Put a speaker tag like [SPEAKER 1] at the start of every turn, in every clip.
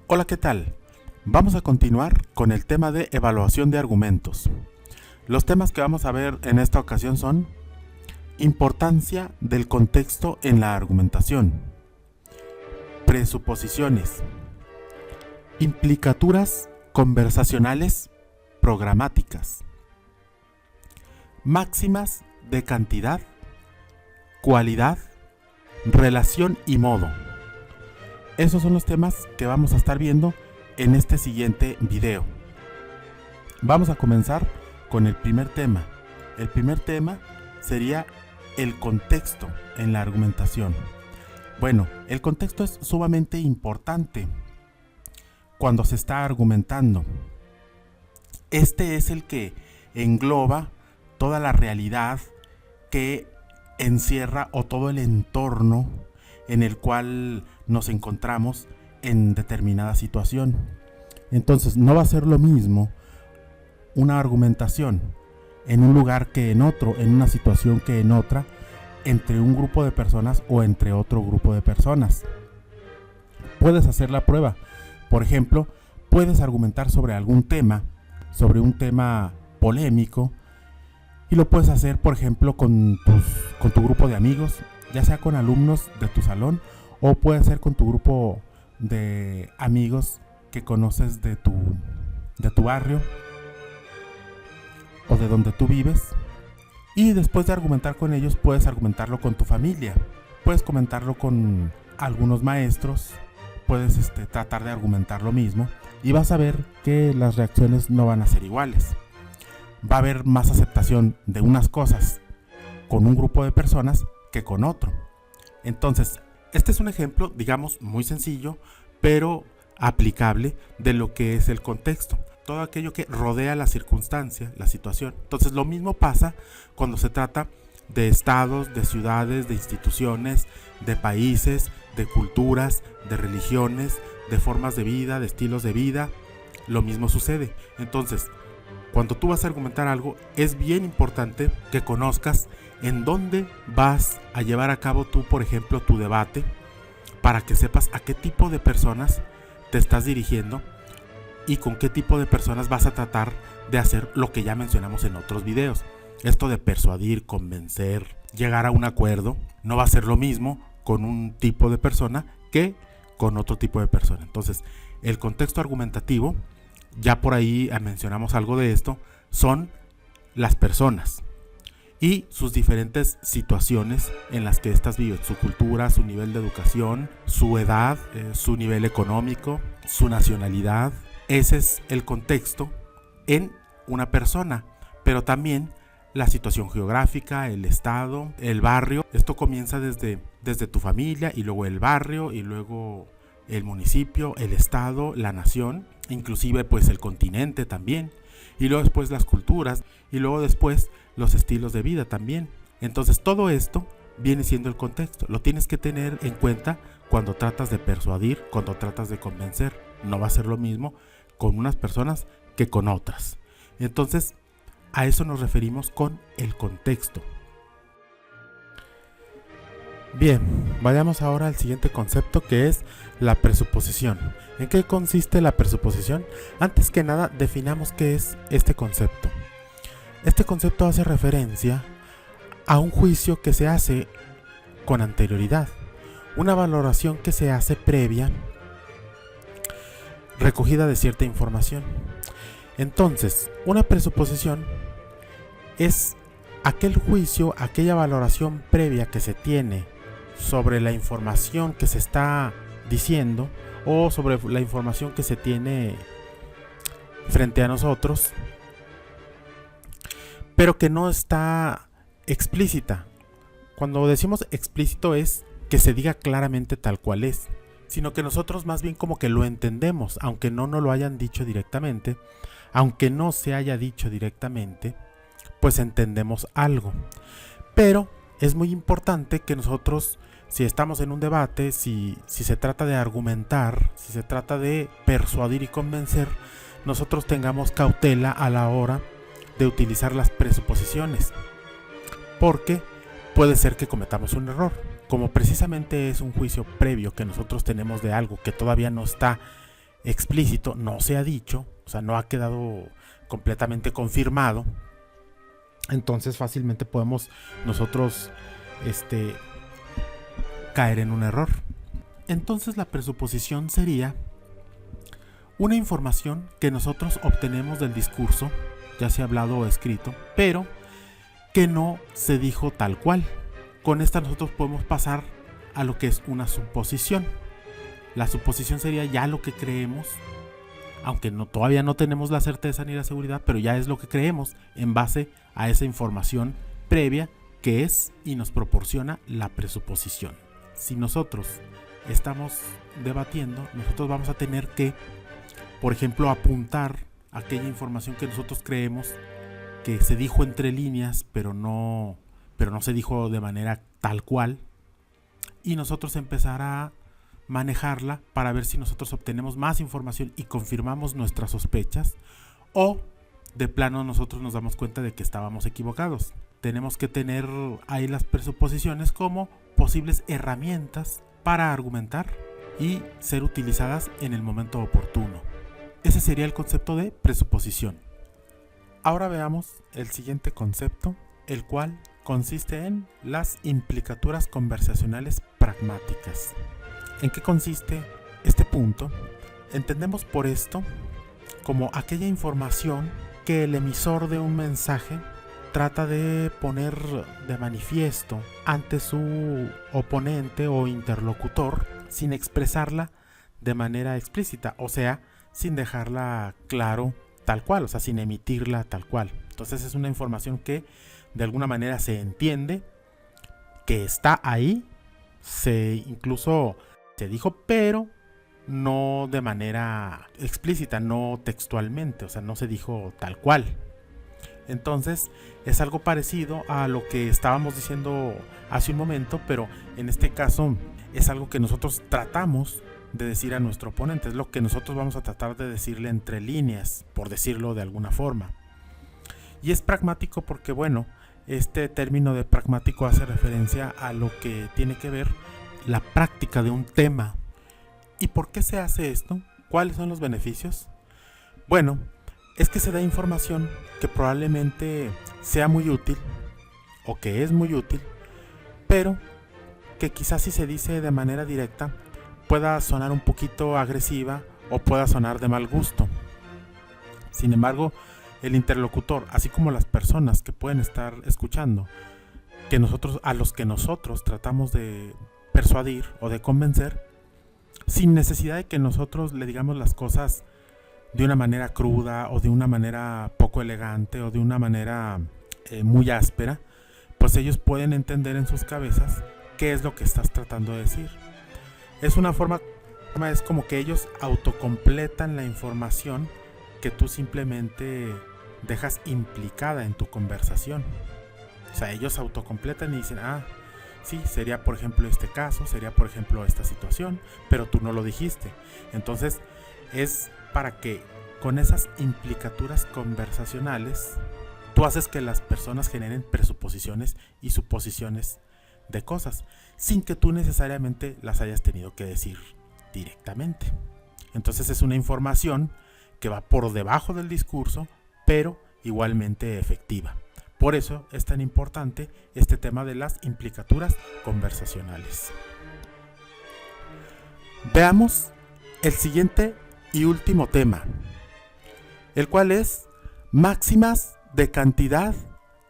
[SPEAKER 1] Hola, ¿qué tal? Vamos a continuar con el tema de evaluación de argumentos. Los temas que vamos a ver en esta ocasión son importancia del contexto en la argumentación, presuposiciones, implicaturas conversacionales programáticas, máximas de cantidad, cualidad, relación y modo. Esos son los temas que vamos a estar viendo en este siguiente video. Vamos a comenzar con el primer tema. El primer tema sería el contexto en la argumentación. Bueno, el contexto es sumamente importante cuando se está argumentando. Este es el que engloba toda la realidad que encierra o todo el entorno en el cual nos encontramos en determinada situación. Entonces no va a ser lo mismo una argumentación en un lugar que en otro, en una situación que en otra, entre un grupo de personas o entre otro grupo de personas. Puedes hacer la prueba. Por ejemplo, puedes argumentar sobre algún tema, sobre un tema polémico, y lo puedes hacer, por ejemplo, con tu grupo de amigos, ya sea con alumnos de tu salón, o puede ser con tu grupo de amigos que conoces de tu barrio o de donde tú vives. Y después de argumentar con ellos, puedes argumentarlo con tu familia, puedes comentarlo con algunos maestros, puedes tratar de argumentar lo mismo y vas a ver que las reacciones no van a ser iguales. Va a haber más aceptación de unas cosas con un grupo de personas que con otro. Entonces, este es un ejemplo, digamos, muy sencillo, pero aplicable de lo que es el contexto. Todo aquello que rodea la circunstancia, la situación. Entonces, lo mismo pasa cuando se trata de estados, de ciudades, de instituciones, de países, de culturas, de religiones, de formas de vida, de estilos de vida. Lo mismo sucede. Entonces, cuando tú vas a argumentar algo, es bien importante que conozcas en dónde vas a llevar a cabo tú, por ejemplo, tu debate, para que sepas a qué tipo de personas te estás dirigiendo y con qué tipo de personas vas a tratar de hacer lo que ya mencionamos en otros videos. Esto de persuadir, convencer, llegar a un acuerdo, no va a ser lo mismo con un tipo de persona que con otro tipo de persona. Entonces, el contexto argumentativo, ya por ahí mencionamos algo de esto, son las personas y sus diferentes situaciones en las que éstas viven, su cultura, su nivel de educación, su edad, su nivel económico, su nacionalidad. Ese es el contexto en una persona, pero también la situación geográfica, el estado, el barrio. Esto comienza desde tu familia y luego el barrio y luego el municipio, el estado, la nación, inclusive pues el continente también, y luego después las culturas y luego después los estilos de vida también. Entonces todo esto viene siendo el contexto. Lo tienes que tener en cuenta cuando tratas de persuadir, cuando tratas de convencer. No va a ser lo mismo con unas personas que con otras. Entonces a eso nos referimos con el contexto. Bien, vayamos ahora al siguiente concepto, que es la presuposición. ¿En qué consiste la presuposición? Antes que nada, definamos qué es este concepto. Este concepto hace referencia a un juicio que se hace con anterioridad, una valoración que se hace previa, recogida de cierta información. Entonces, una presuposición es aquel juicio, aquella valoración previa que se tiene sobre la información que se está diciendo o sobre la información que se tiene frente a nosotros, pero que no está explícita. Cuando decimos explícito es que se diga claramente tal cual es, sino que nosotros más bien como que lo entendemos, aunque no nos lo hayan dicho directamente, aunque no se haya dicho directamente, pues entendemos algo. Pero es muy importante que nosotros, si estamos en un debate, si se trata de argumentar, si se trata de persuadir y convencer, nosotros tengamos cautela a la hora de utilizar las presuposiciones, porque puede ser que cometamos un error. Como precisamente es un juicio previo que nosotros tenemos de algo que todavía no está explícito, no se ha dicho, o sea, no ha quedado completamente confirmado, entonces fácilmente podemos nosotros caer en un error. Entonces la presuposición sería una información que nosotros obtenemos del discurso, ya sea hablado o escrito, pero que no se dijo tal cual. Con esta nosotros podemos pasar a lo que es una suposición. La suposición sería ya lo que creemos, aunque todavía no tenemos la certeza ni la seguridad, pero ya es lo que creemos en base a esa información previa que es y nos proporciona la presuposición. Si nosotros estamos debatiendo, nosotros vamos a tener que, por ejemplo, apuntar aquella información que nosotros creemos que se dijo entre líneas, pero no se dijo de manera tal cual, y nosotros empezar a manejarla para ver si nosotros obtenemos más información y confirmamos nuestras sospechas, o de plano nosotros nos damos cuenta de que estábamos equivocados. Tenemos que tener ahí las presuposiciones como posibles herramientas para argumentar y ser utilizadas en el momento oportuno. Ese sería el concepto de presuposición. Ahora veamos el siguiente concepto, el cual consiste en las implicaturas conversacionales pragmáticas. ¿En qué consiste este punto? Entendemos por esto como aquella información que el emisor de un mensaje trata de poner de manifiesto ante su oponente o interlocutor sin expresarla de manera explícita, o sea, sin dejarla claro tal cual, o sea, sin emitirla tal cual. Entonces es una información que de alguna manera se entiende, que está ahí, incluso se dijo, pero no de manera explícita, no textualmente, o sea, no se dijo tal cual. Entonces es algo parecido a lo que estábamos diciendo hace un momento, pero en este caso es algo que nosotros tratamos de decir a nuestro oponente, es lo que nosotros vamos a tratar de decirle entre líneas, por decirlo de alguna forma. Y es pragmático porque, bueno, este término de pragmático hace referencia a lo que tiene que ver la práctica de un tema. ¿Y por qué se hace esto? ¿Cuáles son los beneficios? Bueno, es que se da información que probablemente sea muy útil o que es muy útil, pero que quizás si se dice de manera directa pueda sonar un poquito agresiva o pueda sonar de mal gusto. Sin embargo, el interlocutor, así como las personas que pueden estar escuchando, a los que nosotros tratamos de persuadir o de convencer, sin necesidad de que nosotros le digamos las cosas de una manera cruda o de una manera poco elegante o de una manera muy áspera, pues ellos pueden entender en sus cabezas qué es lo que estás tratando de decir. Es como que ellos autocompletan la información que tú simplemente dejas implicada en tu conversación. O sea, ellos autocompletan y dicen, sí, sería por ejemplo este caso, sería por ejemplo esta situación, pero tú no lo dijiste. Entonces es para que con esas implicaturas conversacionales tú haces que las personas generen presuposiciones y suposiciones de cosas, sin que tú necesariamente las hayas tenido que decir directamente. Entonces es una información que va por debajo del discurso, pero igualmente efectiva. Por eso es tan importante este tema de las implicaturas conversacionales. Veamos el siguiente y último tema, el cual es máximas de cantidad,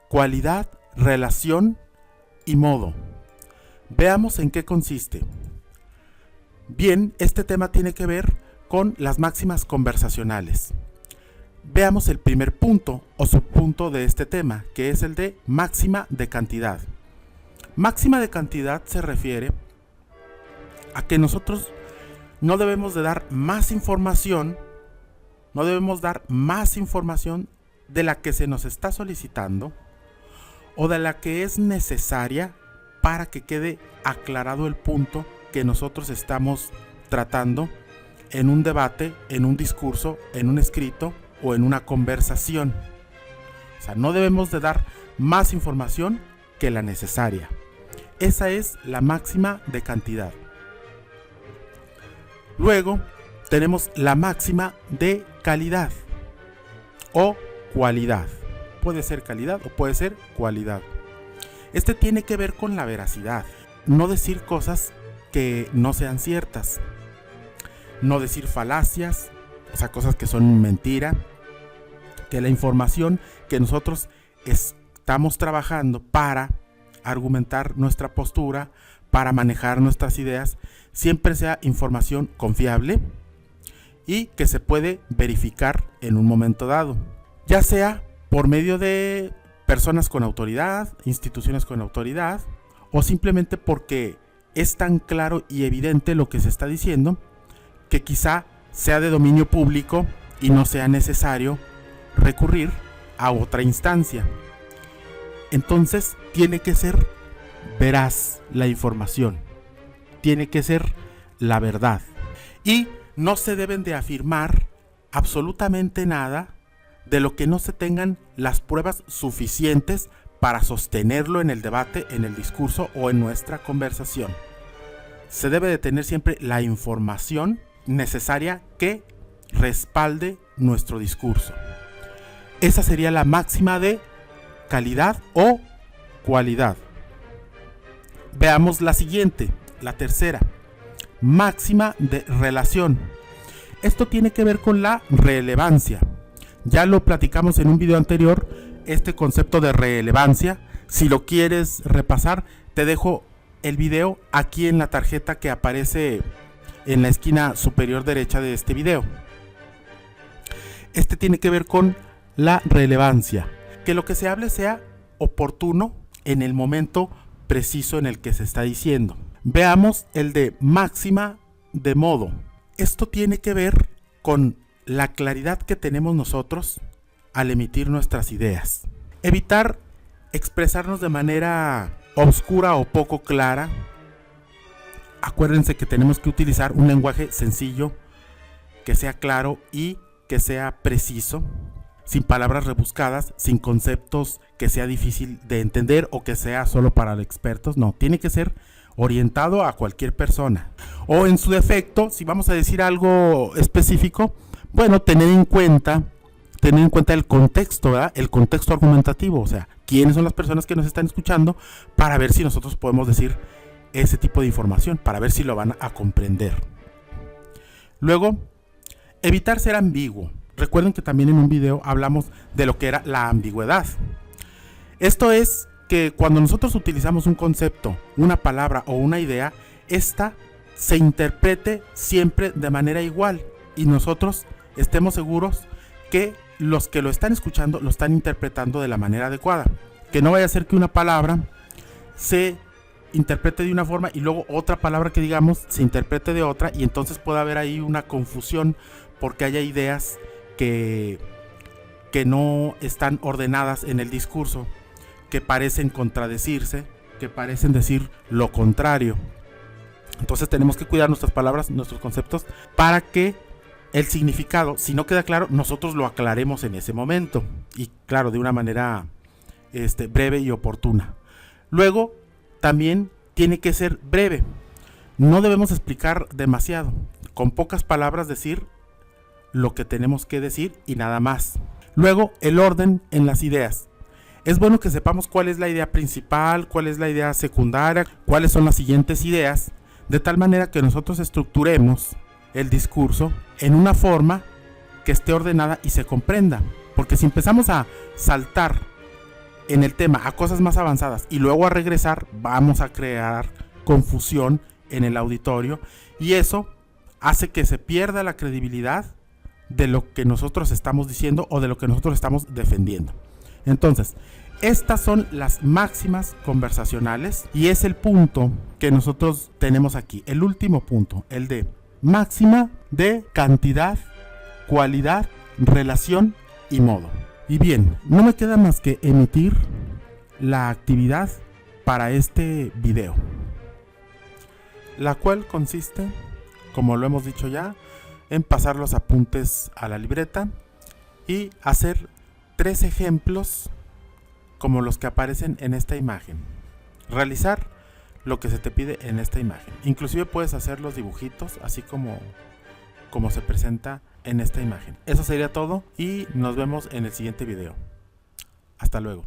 [SPEAKER 1] cualidad, relación y modo. Veamos en qué consiste. Bien, este tema tiene que ver con las máximas conversacionales. Veamos el primer punto o subpunto de este tema, que es el de máxima de cantidad. Máxima de cantidad se refiere a que nosotros no debemos de dar más información, de la que se nos está solicitando o de la que es necesaria para que quede aclarado el punto que nosotros estamos tratando en un debate, en un discurso, en un escrito o en una conversación. O sea, no debemos de dar más información que la necesaria. Esa es la máxima de cantidad. Luego tenemos la máxima de calidad o cualidad. Puede ser calidad o puede ser cualidad. Este tiene que ver con la veracidad. No decir cosas que no sean ciertas. No decir falacias, o sea, cosas que son mentira. Que la información que nosotros estamos trabajando para argumentar nuestra postura, para manejar nuestras ideas, siempre sea información confiable y que se puede verificar en un momento dado, ya sea por medio de personas con autoridad, instituciones con autoridad, o simplemente porque es tan claro y evidente lo que se está diciendo que quizá sea de dominio público y no sea necesario recurrir a otra instancia. Entonces tiene que ser veraz la información, tiene que ser la verdad, y no se deben de afirmar absolutamente nada de lo que no se tengan las pruebas suficientes para sostenerlo en el debate, en el discurso o en nuestra conversación. Se debe de tener siempre la información necesaria que respalde nuestro discurso. Esa sería la máxima de calidad o cualidad. Veamos la siguiente, la tercera, máxima de relación. Esto tiene que ver con la relevancia. Ya lo platicamos en un video anterior, este concepto de relevancia. Si lo quieres repasar, te dejo el video aquí en la tarjeta que aparece en la esquina superior derecha de este video. Este tiene que ver con la relevancia, que lo que se hable sea oportuno en el momento preciso en el que se está diciendo. Veamos el de máxima de modo. Esto tiene que ver con la claridad que tenemos nosotros al emitir nuestras ideas. Evitar expresarnos de manera oscura o poco clara. Acuérdense que tenemos que utilizar un lenguaje sencillo, que sea claro y que sea preciso, sin palabras rebuscadas, sin conceptos que sea difícil de entender o que sea solo para los expertos. No, tiene que ser orientado a cualquier persona. O en su defecto, si vamos a decir algo específico, bueno, tener en cuenta el contexto, ¿verdad? El contexto argumentativo, o sea, quiénes son las personas que nos están escuchando, para ver si nosotros podemos decir ese tipo de información, para ver si lo van a comprender. Luego, evitar ser ambiguo. Recuerden que también en un video hablamos de lo que era la ambigüedad. Esto es que cuando nosotros utilizamos un concepto, una palabra o una idea, esta se interprete siempre de manera igual y nosotros estemos seguros que los que lo están escuchando lo están interpretando de la manera adecuada. Que no vaya a ser que una palabra se interprete de una forma y luego otra palabra que digamos se interprete de otra, y entonces puede haber ahí una confusión porque haya ideas que no están ordenadas en el discurso, que parecen contradecirse, que parecen decir lo contrario. Entonces tenemos que cuidar nuestras palabras, nuestros conceptos, para que el significado, si no queda claro, nosotros lo aclaremos en ese momento, y claro, de una manera breve y oportuna. Luego también tiene que ser breve, no debemos explicar demasiado, con pocas palabras decir lo que tenemos que decir y nada más. Luego, el orden en las ideas. Es bueno que sepamos cuál es la idea principal, cuál es la idea secundaria, cuáles son las siguientes ideas, de tal manera que nosotros estructuremos el discurso en una forma que esté ordenada y se comprenda. Porque si empezamos a saltar en el tema a cosas más avanzadas y luego a regresar, vamos a crear confusión en el auditorio, y eso hace que se pierda la credibilidad de lo que nosotros estamos diciendo o de lo que nosotros estamos defendiendo. Entonces, estas son las máximas conversacionales y es el punto que nosotros tenemos aquí, el último punto, el de máxima de cantidad, cualidad, relación y modo. Y bien, no me queda más que emitir la actividad para este video, la cual consiste, como lo hemos dicho ya, en pasar los apuntes a la libreta y hacer 3 ejemplos como los que aparecen en esta imagen. Realizar lo que se te pide en esta imagen. Inclusive puedes hacer los dibujitos así como como se presenta en esta imagen. Eso sería todo y nos vemos en el siguiente video. Hasta luego.